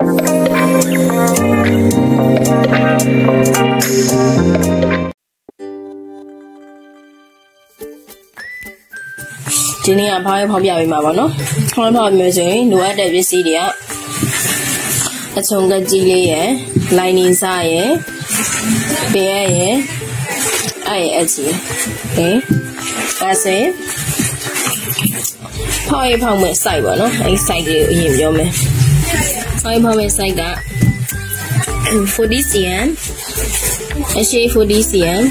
ဒီနေ့ကဖောင်းပြပေးမှာပါနော်ဖောင်းပြမယ်ဆိုရင်လိုအပ်တဲ့ပစ္စည်းတွေကအချုံကကြီးလေးရယ်လိုင်းနင်းစားရယ်ပဲရယ်အဲ့အချီဟင်ဒါဆိုရင်ဖောင်းမဲ့ site ပါနော်အဲ့ site လေးကိုအရင်ပြောမယ်ဖောင်းမဲ့ site က40 cm အရှိ40 cm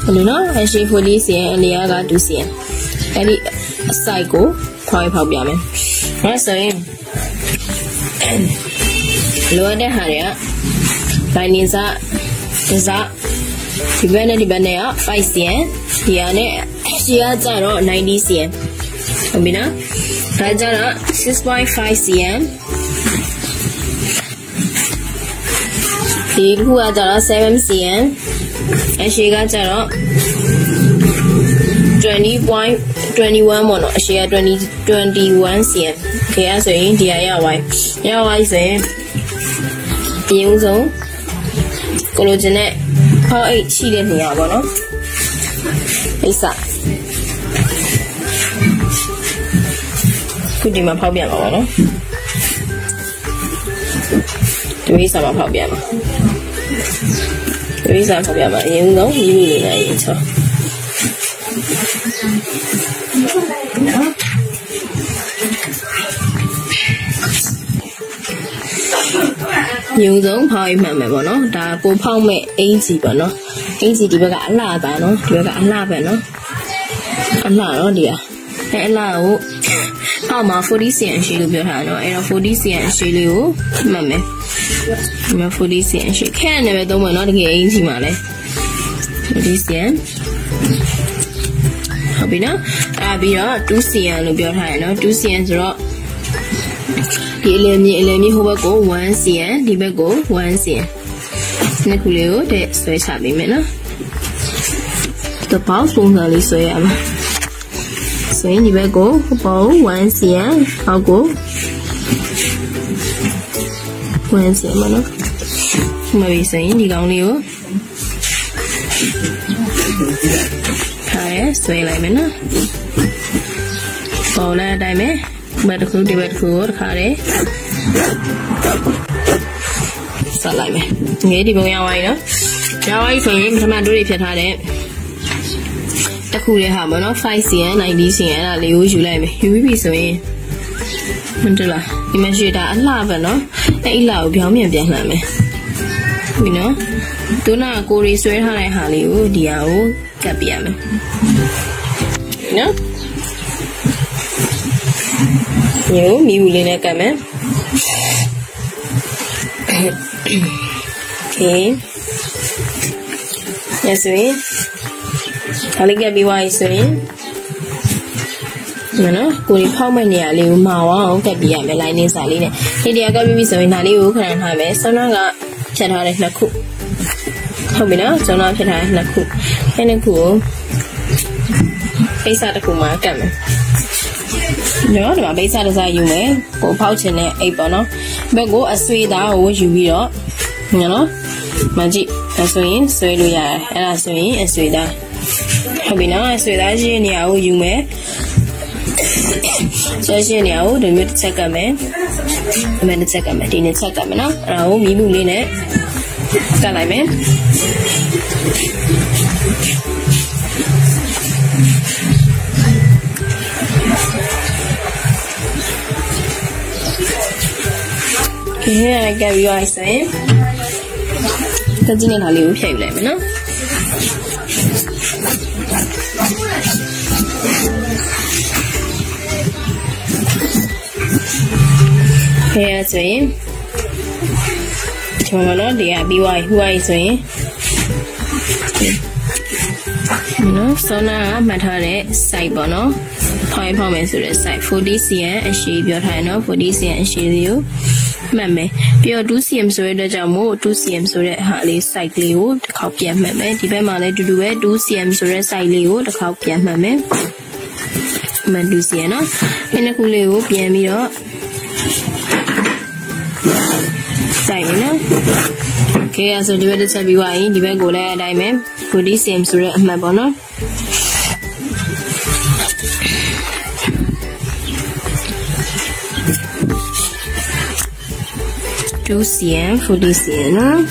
ဟုတ်နော်အရှိ40 cm အလျားက2 cm အဲ့ဒီအစိုက်ကိုဖောက်ပြမယ်။ဒါဆိုရင်လိုအပ်တဲ့ဟာတွေကလိုင်းနင်းစားဒီဘက်နဲ့က5 cm ဒီဟာနဲ့ရှီကကျတော့90 cm ဟုတ်ပြီနော်။ဒါကြတော့6.5 cm ဒီခုကကျတော့7 cm အရှီကကျတော့20.21 ပေါ့နော်အရှေ့က21 cm ခေရဆိုရင်ဒီဟာရဝိုင်းဆိုရင်ပြင်ဦးဆုံးကိုလိုချင်တဲ့ဖောက်အိတ်ရှိတဲ့နေရာပေါ့နော်အိတ်စခုဒီမှာဖောက်ပြမှာပေါ့နော်ဒီအိတ်စမှာဖောက်ပြမှာအရင်ဆုံးမိမိလေးနဲ့ရင်ချောရုံဆုံးဖောက်ရမှန်မယ်ပေါ့နော်ဒါကိုဖောက်မဲ့အင်ဂျီပေါ့နော်အင်ဂျီဒီဘက်ကအလှပါနော်ဒီဘက်ကအလှပဲနော်အလှတော့ဒီအဲ့အလှကိုအောက်မှာ40 cm အရှိလို့ပြောထားနော်အဲ့တော့40 cm အရှိလေးကိုမှတ်မယ်ဒီမှာ40 cm အရှိခဲနေပဲသုံးမယ်နော်တကယ်အင်ဂျီမှာလဲ40 cmဟုတ်ပြီနော်အဲ့ပြီးတော့2 cm လို့ပြောထားရနော်2 cm ဆိုတော့ဒီအလယ်မြင့်ဟိုဘက်ကို1 cm ဒီဘက်ကို1 cm နှစ်ခုလေးကိုတဲ့ဆွဲချပေးမယ်နော်တပေါင်းပုံစံလေးဆွဲရမယ်ဆိုရင်ဒီဘက်ကိုပေါင်း1 cm အောက်ကို1 cm နော်မပြီးဆိုရင်ဒီကောင်လေးကိုထားရဆွဲလိုက်မယ်နော်ပေါ်လာတိုင်းပဲဘက်တစ်ခုဒီဘက်တစ်ခုကိုတစ်ခါတည်းဆက်လိုက်မယ်ငယ်ဒီပုံရဝိုင်းနော်ရဝိုင်းဆိုရင်ပထမတို့တွေဖြတ်ထားတဲ့တစ်ခုလေးဟာမနော်5 cm 90 cm အဲ့ဒါလေးကိုယူလိုက်မယ်ယူပြီးပြီဆိုရင်မတလားဒီမှာရှိတာအလှပဲနော်အဲ့အလှကိုပြောင်းပြန်လှမ်းမယ်ပြီနော်ဒုနာကိုရီဆွဲထားတဲ့ဟာလေးကိုဒီဟာကိုကပ်ပြရမယ်နော်မိဘူးလေးနဲ့ကပ်မယ်โอเคရဆိုရင်ခလေးကပ်ပြီးသွားပြီဆိုရင်နော်ကိုယ်ဖောက်မဲ့နေရာလေးကိုမှာအောင်ကပ်ပြရမယ်လိုင်းနေစာလေးနဲ့ဒီတရားကပ်ပြီးပြီဆိုရင်ဒါလေးကိုခဏထားမယ်ဆောင်းကဖြတ်ထားတဲ့နှစ်ခုဟုတ်ပြီနော်ဆောင်းဖြတ်ထားတဲ့နှစ်ခုအဲ့နှစ်ခုကိုအိတ်စာတစ်ခုမှာကပ်မယ်နော်ဒီမှာဘိတ်စားတစ်စားယူမယ်ကိုဖောက်ချင်တဲ့အိတ်ပေါ့နော်ဘက်ကိုအဆွေသားကိုယူပြီးတော့နော်မကြည့်ဒါဆိုရင်ဆွဲလို့ရတယ်အဲ့ဒါဆိုရင်အဆွေသားဟုတ်ပြီနော်အဆွေသားရှိတဲ့နေရာကိုယူမယ်ဆွဲရှိတဲ့နေရာကိုဒီမျိုးတစ်ချက်ကပ်မယ်ဒီမှာတစ်ချက်ကပ်မယ်ဒီနှစ်ချက်ကပ်မယ်နော်အဲ့ဒါကိုမိမှုလေးနဲ့ကပ်လိုက်မယ်ဒီနေ့ကပ်ပြီးသွားဆိုရင်ကကြီးနဲ့ဒါလေးကိုဖြည့်ယူလိုက်မယ်နော်ခဲရဆိုရင်ဒီမှာနော်ဒီကပြီးသွားဟိုးဆိုရင်နော်ဆောနာကမှတ်ထားတဲ့ site ပေါ့နော်ဖောက်မယ်ဆိုတဲ့ site 40 cm အရှိပြောထားရနော်40 cm အရှိလေးကိုမှတ်မယ်ပြီးတော့ 2cm ဆိုတဲ့အတွက်ကြောင့်မို့ 2cm ဆိုတဲ့ဟာလေး site လေးကိုတစ်ခေါက်ပြန်မှတ်မယ်ဒီဘက်မှာလည်းတူတူပဲ 2cm ဆိုတဲ့ site လေးကိုတစ်ခေါက်ပြန်မှတ်မယ်မှတ် 2cm နော်ဒီနှစ်ခုလေးကိုပြန်ပြီးတော့ Sai no. Okay, so the bed sabi why the bed go like diamond. Good is same so my bono. Two cm for this year, no?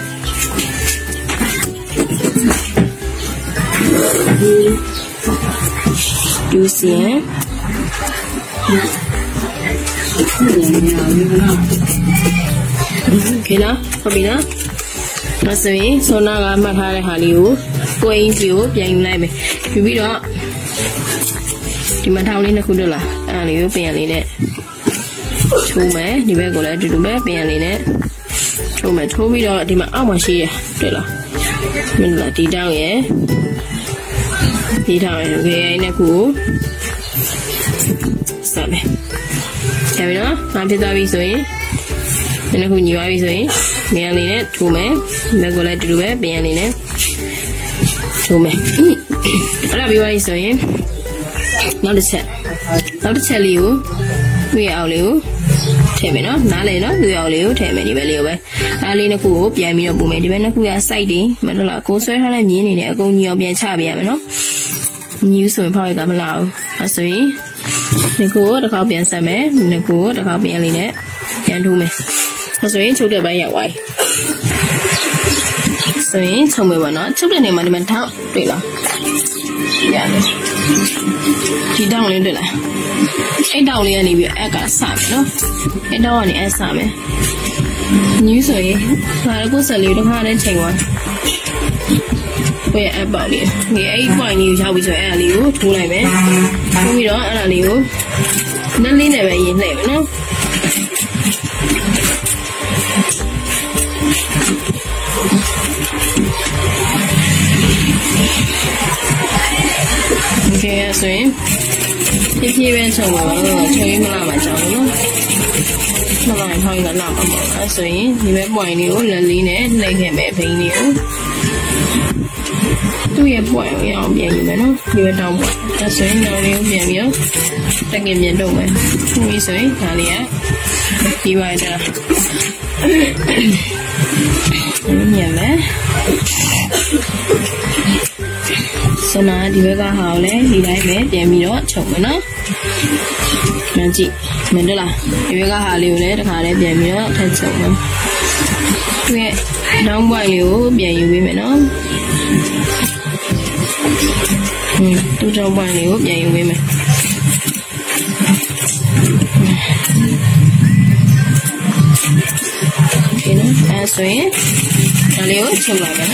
Two cm. Okay, now, copy now. That's me. So now I'm at Hollywood. Going to you, young lady. You be up. The Matauline Kudula, and you pay a minute. Two men, the regular to do back, pay a minute. Two men told me that the Amashi, Dilla. Minla, the down, yeah. The down, okay, in a cool. Stop it. Have you know? I'm just avising. And who knew I was doing? Merely net, 2 men, regular to do it, barely net. 2 men. I love you, I say. Not to tell you, we are you. Tell me, no, Nalena, we are you, tell me, value. Alina Coop, Yammy, Boom, when we are siding, Madala, Coast, and I mean, I go near Biachabiano. News so probably come allow. I say, the good, the copy and some men, the good, the copy and Linet, and 2 men. So in took it by your wife. So in some way, not took the name of the town. Yeah, she down in the line. I down in the Aka Sam, no? I don't want Sam. You say, I go sell you the hard and take one. Where about it? We ate one you shall be so early, 2 like me. We don't allow you. Nothing never in there, no? Okay, so if you went to chơi mà làm cháu nó lại thôi là làm ở so you went boy new là lý nè lấy cái mẹ phải new tôi也boy要变你们呢你们当那所以那里有变没有大概变动没你所以哪里啊意外的变没So now the bega hao le di dai me pian mi lo chong me no nan chi men được là the bega hao liu le ta kha le pian mi lo than chong me cái dong boy liu pian yu wi me no tu dong boy liu pian yu wi me okay no so ye ta liu chong lại no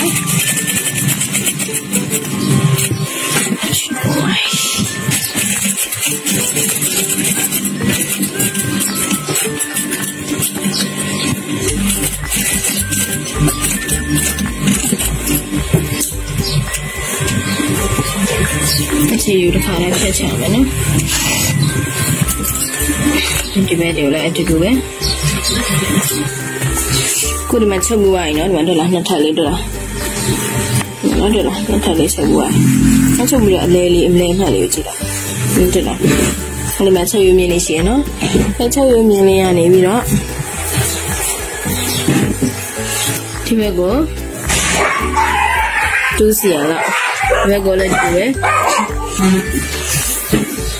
Thì you khá là phải chạm vậy nhé. Thì bây giờ lại cho tôi cô đi mà chơi bùa nó vẫn được là nó thở lên được nó được là nó thở lên chơi bùa nó chơi bùa lên em lên thở lên chỉ là nhưng được là còn mà chơi miền này xí nó cái chơi miền này này vì đó thì bây giờ tôi xỉa lại bây giờ là tôi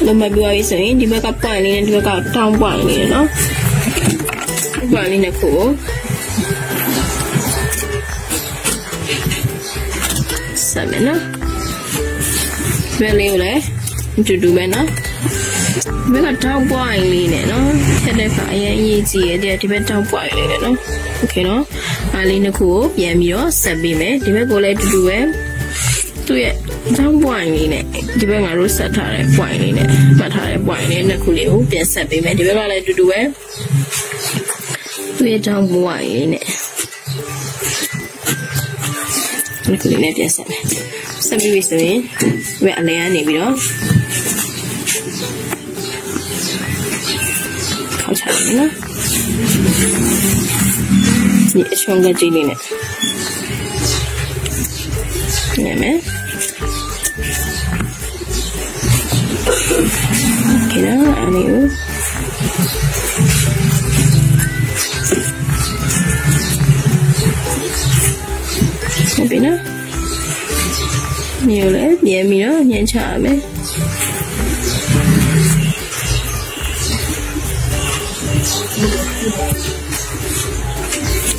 Lomba dua isu ni di bawah kapal ni dan di bawah tambang ni, no? Tambang ni nak ko. Sama na. Beli oleh, itu dua na. Di bawah tambang ni, no? Ada kaya ini dia di bawah tambang ni, no? Okay, no? Ali nak ko, yang mio sabi me, di bawah oleh itu dua. Tu ya. Trong boy ni nè, đi bên ngoài ruột thả lại boy ni nè, mà thả lại boy ni nè, khu liễu biến sạch bị mẹ đi bên ngoài lại đu em, tôi trong boy ni nè, khu liễu này biến sạch, sạch bị sấy, vẽ lại anh này bị đó, khảo sát nữa, nhẹ trong cái gì này nè, nhẹ mấy. Okay, now I knew. ပြီနော်မျိုးလည်းပြန်ပြီးတော့ညှင်းချရမယ်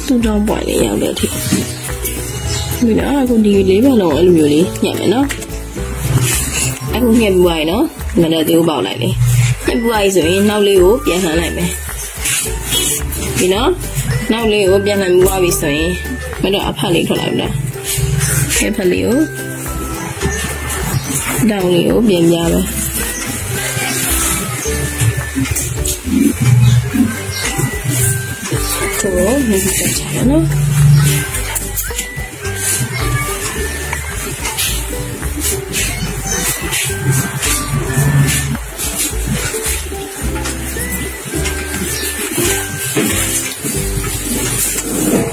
တူတော့ပွားလေးရောက်တဲ့အထိဒီနော်အခုဒီလေးပဲလုံးအဲ့လိုမျိုးလေးညှက်မယ်နော်အခုညှက်ပြီးသွားရင်နော်ငါတို့သေးပေါက်လိုက်လေညှက်ပြီးသွားပြီဆိုရင်နောက်လေးကိုပြန်လှန်လိုက်မယ်ဒီနော်နောက်လေးကိုပြန်လှန်ပြီးသွားပြီဆိုရင်မတော့အဖက်လေးထွက်လာပြီလားအဖက်လေးကိုတောင်းလေးကိုပြင်ပြမယ်တော့မြည်ချက်ချရနော်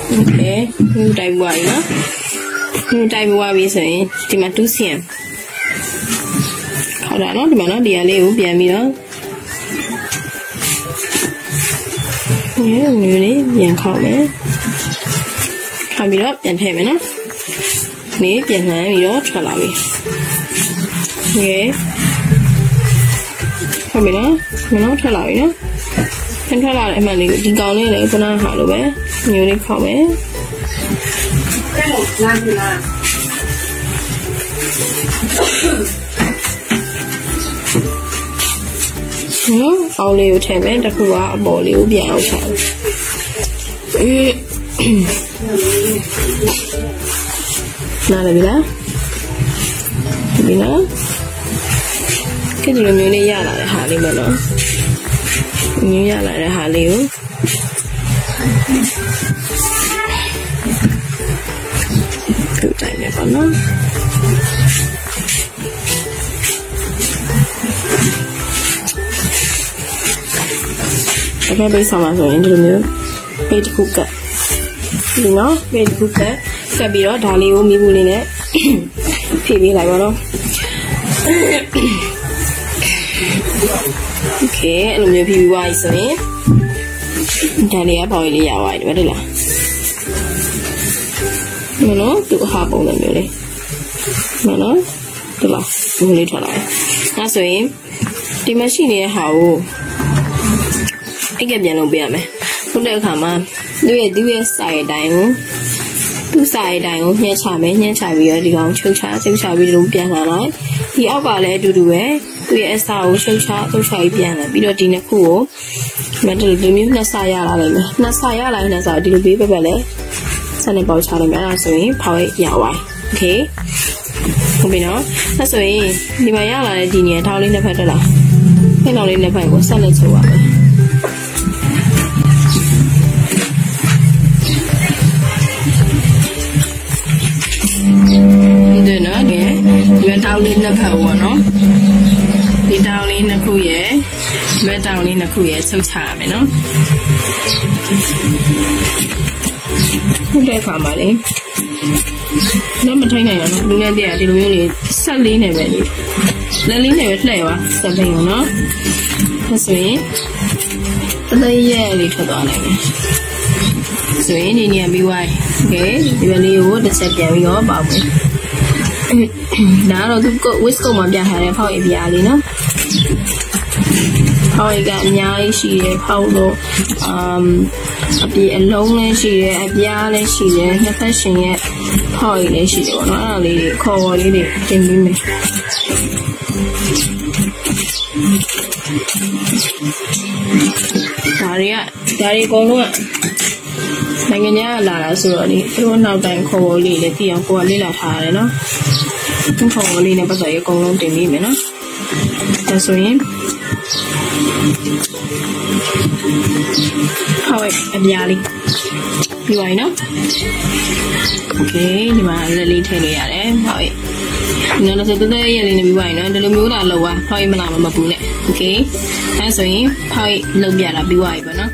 โอเคဒီတိုင်းပွားပြီနော်ဒီတိုင်းပွားပြီဆိုရင်ဒီမှာ2 cm ခေါက်တာနော်ဒီမှာနော်ဒီအလေးကိုပြန်ပြီးတော့မျိုးလေးပြန်ခေါက်မယ်ခေါက်ပြီးတော့ပြန်ထည့်မယ်နော်နေပြန်လှမ်းပြီးတော့ထွက်လာပြီโอเคခေါက်ပြီနော်မနော်ထွက်လာပြီနော်ပြန်ထွက်လာတဲ့အမှန်လေးကိုဒီကောင်လေးလည်းခုနကဟာလိုပဲမျိုးလေးခေါက်မယ်တဲ့လာပြီလားအောင်လေးကိုထည့်မယ်တစ်ခုကအပေါ်လေးကိုပြန်အောင်ချတယ်နားလည်ပြီလားဒီနော်ကဲဒီလိုမျိုးလေးရလာတဲ့ဟာလေးမယ်နော်မျိုးရလာတဲ့ဟာလေးကိုပြုတ်တိုင်းမယ်ပေါ့နော်အဲ့ဒီဆောင်မှာဆိုရင်ဒီလိုမျိုးပေတခုကတ်ဒီနော်ပေတခုကတ်ဆက်ပြီးတော့ဒါလေးကိုမိဘူးလေးနဲ့ဖြည့်ပေးလိုက်ပါတော့โอเคအဲ့လိုမျိုးဖြည့်ပြီးသွားပြီဆိုရင်ဒါလေးကပေါ်လေးရသွားပြီဟုတ်လားမနော်သူအဟာပုံစံမျိုးလေးမနော်ဒီလားဒီလေးထွက်လာတယ်ဒါဆိုရင်ဒီမှာရှိနေတဲ့ဟာကိုအဲ့ကပြန်လုပ်ပေးရမယ်ဟုတ်တဲ့အခါမှာသူ့ရဲ့စာရည်တိုင်းကိုသူ့စာရည်တိုင်းကိုညှက်ချမယ်ညှက်ချပြီးတော့ဒီကောင်ချုပ်ချပြီးတော့ပြန်လာလိုက်ဒီအောက်ကလည်းအတူတူပဲသူ့ရဲ့အစာကိုချုပ်ချပြီးပြန်လာပြီးတော့ဒီနှစ်ခုကိုမတူဒီမျိုးနှစ်ဆရလာလိုက်မယ်နှစ်ဆရလိုက်နှစ်ဆဒီလိုပေးပဲလေစနေပေါချလိုက်မယ်အဲ့ဒါဆိုရင်ဖောက်ရဝိုင်းโอเคဟုတ်ပြီနော်အဲ့ဆိုရင်ဒီမှာရလာတဲ့ဒီနေရာထောင်းလေးနှစ်ဖက်တက်လာဖက်ထောင်းလေးနှစ်ဖက်ကိုဆက်လက်ချုပ်ရမယ်ဒီနော်ဒီတောင်းလေးနှစ်ဖက်ပေါ့နော်ဒီတောင်းလေးနှစ်ခုရဲ့ဒီတောင်းလေးနှစ်ခုရဲ့ချုပ်ချရမယ်နော်ဟုတ်တဲ့အခါမှာလေတော့မထိုင်နိုင်ရဘူးလူနဲ့တည်းကဒီလိုမျိုးလေးဆက်လေးနဲ့ပဲလက်လေးနဲ့ပဲလှည့်ပါဆက်ပိန်အောင်နော်ဒါဆိုရင်တသိရဲ့လေးထွက်သွားနိုင်တယ်ဆိုရင်ဒီနေရာပြီးသွားပြီโอเคဒီဘက်လေးကိုတစ်ချက်ပြန်ပြီးတော့ပေါက်မယ်ဒါတော့သူက whisk မှာပြထားတဲ့ဖောက်ရည်ပြားလေးနော်ဖောက်ရည်ကအများကြီးရှိတယ်ဖောက်လို့အပြည့်အလုံးလည်းရှိတယ်အပြားလည်းရှိတယ်နှစ်ဖက်ရှင်ရဲ့ဖောက်ရည်လည်းရှိတယ်ပေါ့နော်အဲ့ဒါလေးခေါ်ဝေါ်လေးတွေတင်ပြီးမယ်ဒါတွေအကုန်လုံးကနိုင်ငံခြားလာတာဆိုတော့လေသူတို့နောက်တိုင်းခေါ်ဝေါ်လေးလည်းသိအောင်ကိုယ်ကလေ့လာထားရတယ်နော်သူခေါ်ဝေါ်လေးနဲ့ပတ်သက်ရေးအကုန်လုံးတင်ပြီးမယ်နော်ဒါဆိုရင်ဟုတ်အပြားလေးပြီးပါပြီနော်โอเคဒီမှာလက်လေးထည့်လို့ရတယ်ဟုတ်ဒီနောက်ဆိုတိုးရဲ့လေးနဲ့ပြီးပါပြီနော်ဒီလိုမျိုးလာလောက်ပါဟုတ်မလားမပူနဲ့โอเคအဲဆိုရင်ဟုတ်လုံပြတာပြီးပါပြီပေါ့နော်